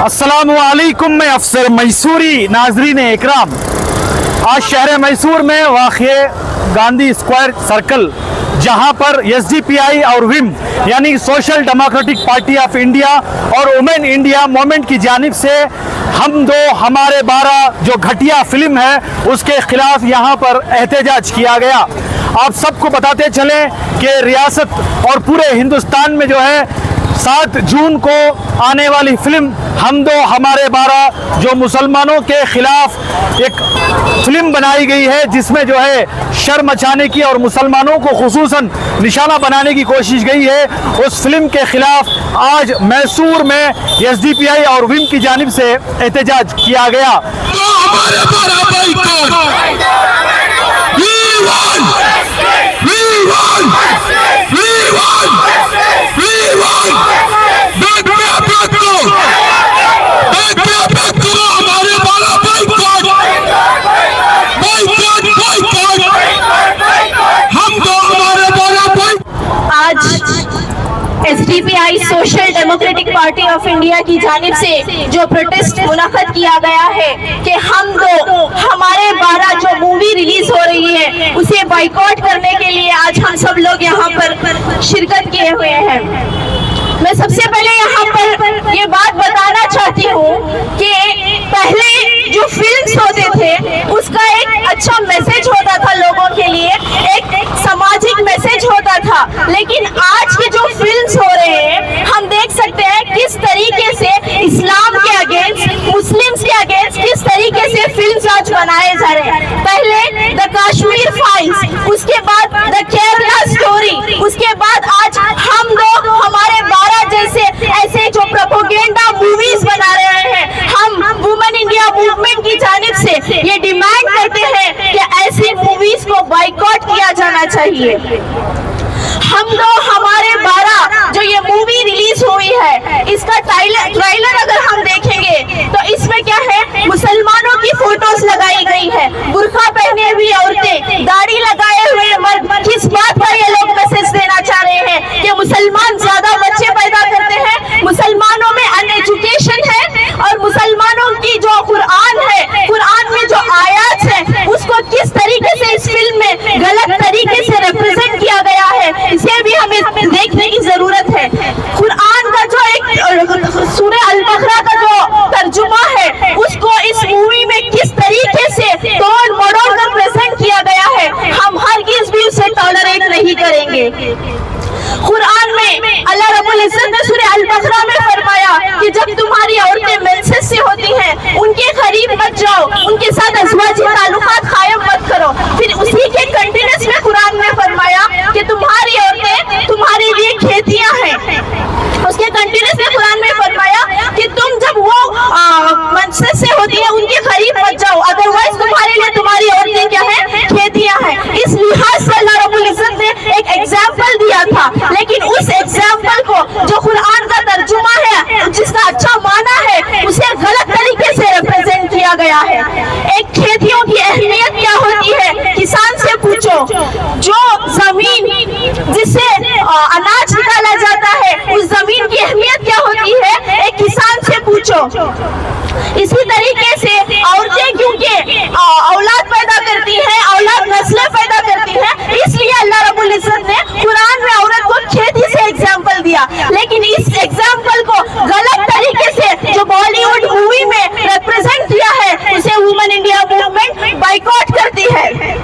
अस्सलामुअलैकुम, मैं अफसर मैसूरी। नाजरीन इकराम, आज शहर मैसूर में वाक़े गांधी स्क्वायर सर्कल, जहां पर एसडीपीआई और विम यानी social democratic party of India और वुमेन इंडिया मूवमेंट की जानिब से हम दो हमारे 12 जो घटिया फिल्म है उसके खिलाफ यहां पर एहतजाज किया गया। आप सबको बताते चलें कि रियासत और पूरे हिंदुस्तान में जो है 7 जून को आने वाली फिल्म हम दो हमारे 12 जो मुसलमानों के खिलाफ एक फिल्म बनाई गई है, जिसमें जो है शर्म मचाने की और मुसलमानों को खुसूसन निशाना बनाने की कोशिश गई है। उस फिल्म के खिलाफ आज मैसूर में एसडीपीआई और विम की जानिब से एहतजाज किया गया। SDPI social democratic party of India की जानिब से जो प्रोटेस्ट मुनाफिद किया गया है कि हम दो हमारे 12 जो मूवी रिलीज हो रही है उसे बाइकआउट करने के लिए आज हम सब लोग यहाँ पर शिरकत किए हुए हैं। मैं सबसे पहले यहाँ पर ये बात बताना चाहती हूँ कि पहले जो फिल्म्स होते थे उसका एक अच्छा मैसेज होता था लोगों के लिए, एक सामाजिक मैसेज होता था, लेकिन आज के जो फिल्म्स हो रहे हैं हम देख सकते हैं किस तरीके से इस्लाम के अगेंस्ट, मुस्लिम्स के अगेंस्ट किस तरीके से फिल्म्स आज बनाए जा रहे हैं। पहले द कश्मीर फाइल्स, उसके बाद द केरला स्टोरी, उसके बाद आज हम दो हमारे 12 जैसे ऐसे जो प्रोपेगेंडा मूवीज बना रहे हैं। हम वुमेन इंडिया मूवमेंट की जानिब से ये डिमांड करते हैं कि ऐसी मूवीज को बाइकआउट किया जाना चाहिए। हम दो हमारे 12 जो ये मूवी रिलीज हुई है इसका ट्रेलर अगर हम देखेंगे तो इसमें क्या है, मुसलमानों की फोटोज लगाई गई है, बुर्का पहने हुई औरतें, दाढ़ी लगाए हुए मर्द। किस बात का ये लोग मैसेज देना चाह रहे हैं कि मुसलमान ज्यादा बच्चे पैदा करते हैं, मुसलमानों में अनएजुकेशन है, और मुसलमानों की जो कुरान है, कुरान में जो आयत है उसको किस तरीके से इस फिल्म में गलत तरीके से रिप्रेजेंट किया गया है, इसे भी हमें देखने की जरूरत है। कुरान का जो एक सूरह अल-बकरा का जो तर्जुमा है उसको इस मूवी में किस तरीके से तोड़ मरोड़ कर प्रेजेंट किया गया है, हम हरगिज़ भी उसे टॉलरेट नहीं करेंगे। कुरान में अल्लाह रब्बुल इज्जत ने सूरह अल-बकरा में फरमाया कि जब तुम्हारी औरतें मेंसेस से होती हैं उनके करीब मत जाओ, उनके साथ अज़वाजी ताल्लुकात कायम मत करो। फिर उसी के कंटिन्यूस में कुरान में फरमाया कि तुम्हारी औरतें तुम्हारे लिए खेतियां हैं। उसके कंटिन्यूस में कुरान में फरमाया कि तुम जब वो मेंसेस से होती है उनके करीब मत जाओ, अदरवाइज तुम्हारे लिए तुम्हारी औरतें क्या है, खेतियां हैं। इस लिहाज से अल्लाह रब्बुल इज्जत ने एक एग्जाम्पल दिया था, लेकिन उस एग्जाम्पल को जो कुरान का तर्जुमा है जिसका अच्छा माना है उसे गलत तरीके से रिप्रेजेंट किया गया है। एक खेतियों की अहमियत क्या होती है किसान से पूछो, जो जमीन जिससे अनाज निकाला जाता है उस जमीन की अहमियत क्या होती है एक किसान से पूछो। इसी तरीके से औरतें क्योंकि औलाद पैदा करती हैं, औलाद नस्लें पैदा करती हैं, इसलिए अल्लाह रब्बुल इज्जत ने कुरान में औरत को खेती से एग्जाम्पल दिया, लेकिन इस एग्जाम्पल को गलत तरीके से जो बॉलीवुड मूवी में रिप्रेजेंट किया है उसे वुमेन इंडिया मूवमेंट बाइकआउट करती है।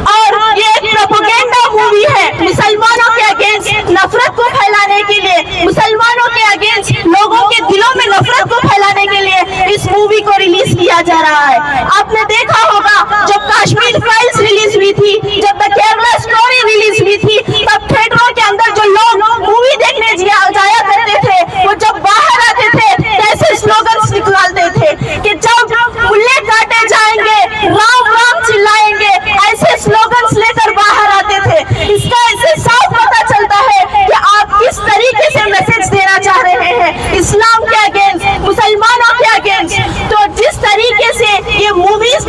और ये एक प्रोपेगेंडा मूवी है मुसलमानों के अगेंस्ट नफरत को फैलाने के लिए, मुसलमानों के अगेंस्ट लोगों के दिलों में नफरत को फैलाने के लिए इस मूवी को रिलीज किया जा रहा है। आपने देखा होगा जब कश्मीर फाइल्स रिलीज हुई थी, जब द केरला स्टोरी रिलीज हुई थी, तब थिएटरों के अंदर जो लोग मूवी देखने जाया करते थे वो जब बाहर आते थे कैसे स्लोगन्स निकालते थे कि जब मुल्ले काटे जाएंगे राम राम चिल्लाएंगे, ऐसे स्लोगन्स लेकर बाहर आते थे। इसका इससे साफ पता चलता है कि आप किस तरीके से मैसेज देना चाह रहे हैं इस्लाम के अगेंस्ट, मुसलमानों के अगेंस्ट। तो जिस तरीके से ये मूवीज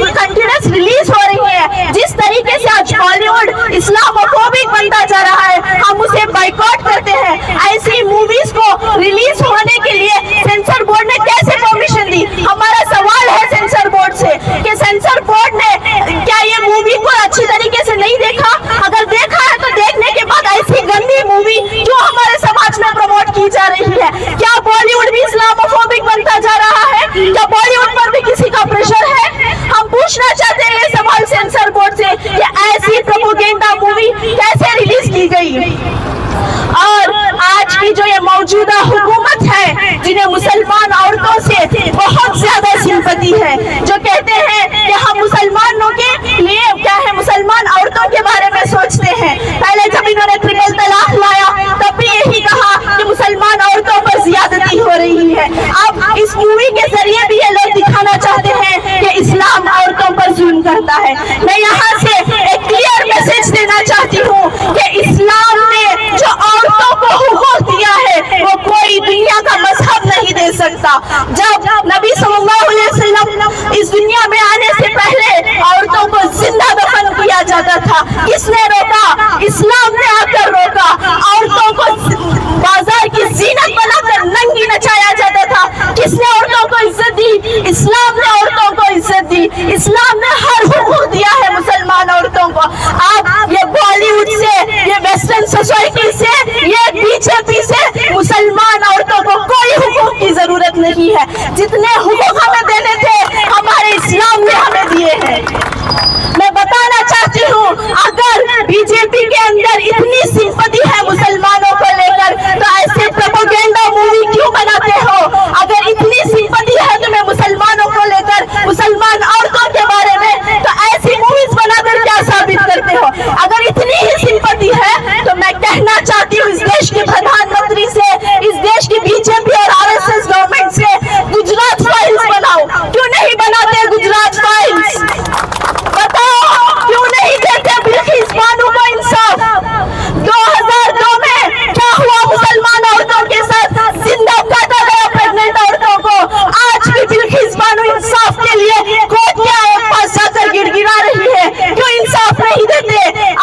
क्या बॉलीवुड भी इस्लामोफोबिक बनता जा रहा है? क्या बॉलीवुड पर भी किसी का प्रेशर है? हम पूछना चाहते हैं ये सवाल सेंसर बोर्ड से कि ऐसी प्रोपेगेंडा मूवी कैसे रिलीज की गई? और आज की जो ये मौजूदा हुकूमत है, जिन्हें मुसलमान औरतों से बहुत ज्यादा सिंपैथी है, जो कहते हैं कि हम मुसलमानों के लिए क्या है, मुसलमान औरतों के बारे में सोचते हैं। पहले जब इन्होंने ट्रिपल तलाक लाया तब भी यही कहा कि मुसलमान औरतों पर ज्यादती हो रही है। अब इस मूवी के जरिए भी ये लोग दिखाना चाहते हैं कि इस्लाम औरतों पर जुल्म करता है। मैं यहाँ से एक क्लियर मैसेज देना चाहती हूँ कि इस्लाम ने जो औरतों को हुकूक दिया है वो कोई दुनिया का मजहब नहीं दे सकता। जब नबी सल्लल्लाहु अलैहि वसल्लम इस दुनिया में आने से पहले औरतों को जिंदा दफन किया जाता था। किसने रोका? इस्लाम ने आकर रोका। औरतों को बाजार की जीनत बनाकर नंगी नचाया जाता था। किसने औरतों को इज्जत दी? इस्लाम ने औरतों को इज्जत दी। इस्लाम ने हर हुकूक दिया है मुसलमान औरतों को। आप ये बॉलीवुड से, ये वेस्टर्न सोसाइटी से, ये बीजेपी से मुसलमान औरतों को कोई हुकूक की जरूरत नहीं है। जितने हुकूक हमें देने थे हमारे इस्लाम ने हमें दिए हैं। मैं बताना चाहती हूँ, अगर बीजेपी के अंदर इतनी सिंपैथी है मुसलमानों को लेकर तो ऐसे प्रोपेगेंडा मूवी क्यों बनाते हो? अगर इतनी सिंपैथी है तुम्हें मुसलमानों को लेकर, मुसलमान औरतों के बारे में, तो ऐसी मूवीज बनाकर क्या साबित करते हो? अगर इतनी ही सिंपैथी है तो मैं कहना चाहती हूँ इस देश के प्रधानमंत्री से, इस देश की बीजेपी और आरएसएस गवर्नमेंट से, गुजरात फाइल्स बनाओ। क्यों नहीं बनाते गुजरात फाइल्स? बताओ क्यों नहीं देते बिल्किस बानो को इंसाफ? 2002 में क्या हुआ मुसलमान औरतों के साथ? जिंदा काटा गया प्रेग्नेंट औरतों को। आज भी बिल्किस बानो इंसाफ के लिए कोर्ट के पास जाकर गिड़गिड़ा रही है। क्यों इंसाफ नहीं देते?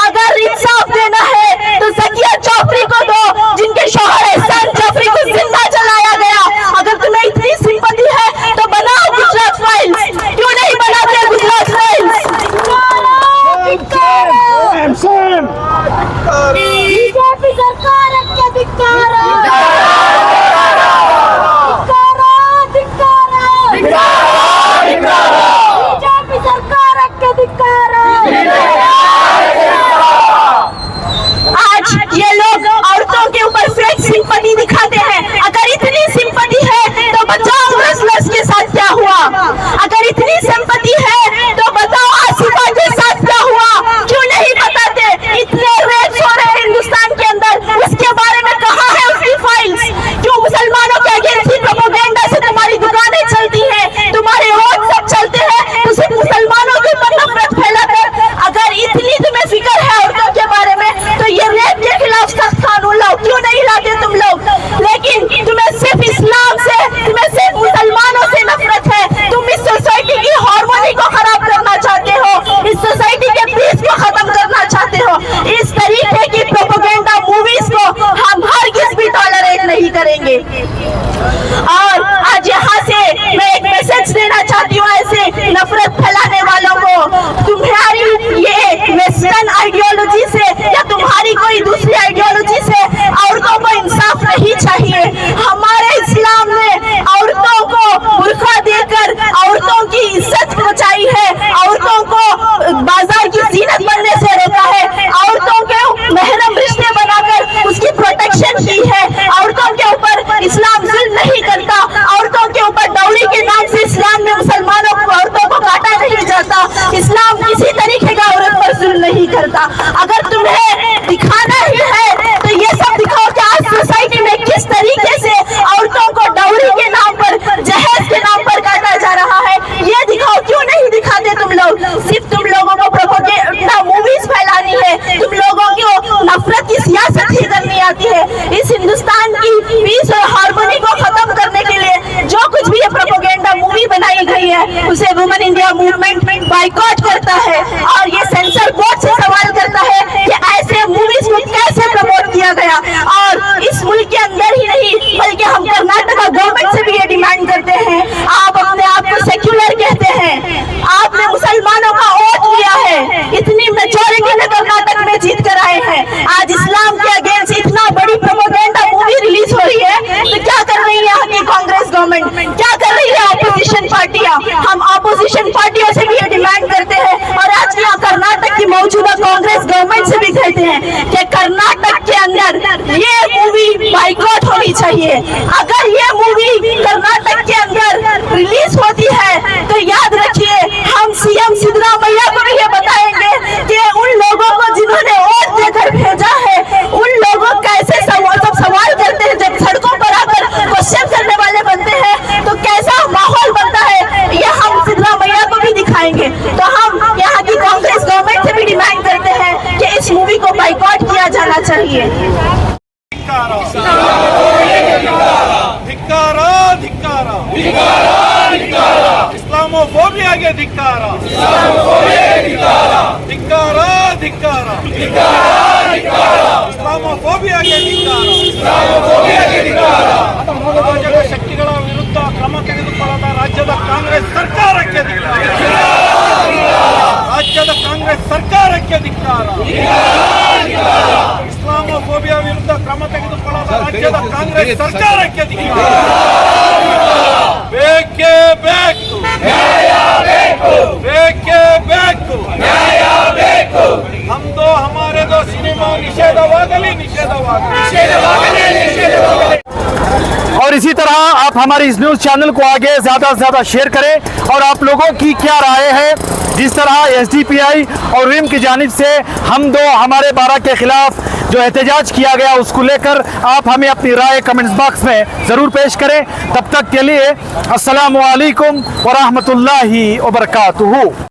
अगर इंसाफ देना है तो ज़किया जाफरी को दो, जिनके शौहर एहसान जाफरी को जिंदा जलाया गया। अगर तुम्हें इतनी सिंपैथी है तो बनाओ गुजरात फाइल्स। क्यों नहीं बनाते गुजरात फाइल्स? बीजेपी सरकार के धिक्कार, बीजेपी सरकार के धिक्कार। आज ये लोग औरतों के ऊपर फेक सिंपैथी दिखाते हैं। अगर इतनी सिंपैथी है तो बताओ रेसलर्स के साथ क्या हुआ? अगर इतनी सिंपैथी है तो बताओ आसिफा के साथ क्या हुआ? क्यों नहीं बताते? इतने रेप्स हो रहे हैं हिंदुस्तान के अंदर, उसके बारे में कहाँ है उसकी फाइल्स? क्यों मुसलमानों के अगेंस्ट ही प्रोपेगेंडा से तुम्हारी दुकानें चलती हैं, तुम्हारे वोट सब चलते हैं, तो सिर्फ मुसलमानों के ऊपर नफरत फैलाकर? अगर इतनी तुम्हें फिक्र है औरतों के बारे में तो ये रेप के खिलाफ सख्त कानून लाओ। क्यों नहीं लाते तुम लोग? लेकिन तुम्हें सिर्फ इस्लाम से, तुम्हें सिर्फ मुसलमानों से नफरत है। तुम इस सोसाइटी की हार्मोनी को खराब करना चाहते हो, इस सोसाइटी के पीस को खत्म करना चाहते हो। इस तरीके की प्रोपेगेंडा मूवीज को हम हरगिज़ भी टॉलरेट नहीं करेंगे। और आज यहाँ से मैं एक मैसेज देना चाहती हूँ ऐसे नफरत फैलाने वालों को, तुम्हारी ये वेस्टर्न आइडियोलॉजी से या तुम्हारी कोई दूसरी आइडियोलॉजी से औरतों को इंसाफ नहीं चाहिए। हमारे इस्लाम ने औरतों को बुर्का देकर औरतों की इज्जत बचाई है, औरतों को बाजार की जीनत बनने से रोका है, औरतों के महरम रिश्ते बनाकर उसकी प्रोटेक्शन की है। औरतों के ऊपर इस्लाम जुल्म नहीं करता। औरतों के ऊपर डौरी के नाम से इस्लाम में मुसलमानों को, औरतों को काटा नहीं जाता। इस्लाम किसी तरीके का औरत पर जुल्म नहीं करता। अगर तुम्हें दिखाना ही है तो ये सब दिखाओ कि आज सोसाइटी में किस तरीके से औरतों को डौरी कहते हैं कि कर्नाटक के अंदर ये मूवी बाइकआउट होनी चाहिए। अगर ये मूवी कर्नाटक के अंदर रिलीज होती है तो याद रखिए हम सीएम सिद्धरामैया को भी ये बताएंगे कि उन लोगों को जिन्होंने वोट देकर भेजा है उन लोगों कैसे सवाल करते हैं, जब सड़कों पर आकर क्वेश्चन करने वाले बनते हैं तो कैसा माहौल बनता है, ये हम सिद्धरामैया को भी दिखाएंगे। तो हम यहाँ की कांग्रेस गवर्नमेंट से भी डिमांड करते हैं कि इस मूवी को बाइकआउट किया जाना चाहिए। ಧಿಕ್ಕಾರ ಧಿಕ್ಕಾರ ಇಸ್ಲಾಮೋಫೋಬಿಯಾಗೆ ಧಿಕ್ಕಾರ ಧಿಕ್ಕಾರ ಧಿಕ್ಕಾರ ಇಸ್ಲಾಮೋಫೋಬಿಯಾಗೆ ಧಿಕ್ಕಾರ ಅರಾಜಕ ಶಕ್ತಿಗಳ ವಿರುದ್ಧ ಕ್ರಮ ತೆಗೆದುಕೊಳ್ಳದ ರಾಜ್ಯದ ಕಾಂಗ್ರೆಸ್ ಸರ್ಕಾರಕ್ಕೆ ಧಿಕ್ಕಾರ ರಾಜ್ಯದ ಕಾಂಗ್ರೆಸ್ ಸರ್ಕಾರಕ್ಕೆ ಧಿಕ್ಕಾರ ಇಸ್ಲಾಮೋಫೋಬಿಯಾ ವಿರುದ್ಧ ಕ್ರಮ ತೆಗೆದುಕೊಳ್ಳದ ರಾಜ್ಯದ ಕಾಂಗ್ರೆಸ್ ಸರ್ಕಾರಕ್ಕೆ ಧಿಕ್ಕಾರ ಬೇಕೇ ಬೇಕು ಬೇಕೇ ಬೇಕು ನಮ್ದು ಹಮಾರೆದು ಸಿನಿಮಾ ನಿಷೇಧವಾಗಲಿ ನಿಷೇಧವಾಗಲಿ। और इसी तरह आप हमारे इस न्यूज़ चैनल को आगे ज़्यादा से ज़्यादा शेयर करें और आप लोगों की क्या राय है। जिस तरह एसडीपीआई और विम की जानिब से हम दो हमारे 12 के खिलाफ जो एहतजाज किया गया उसको लेकर आप हमें अपनी राय कमेंट्स बॉक्स में ज़रूर पेश करें। तब तक के लिए अस्सलामु अलैकुम व रहमतुल्लाहि व बरकातुहू।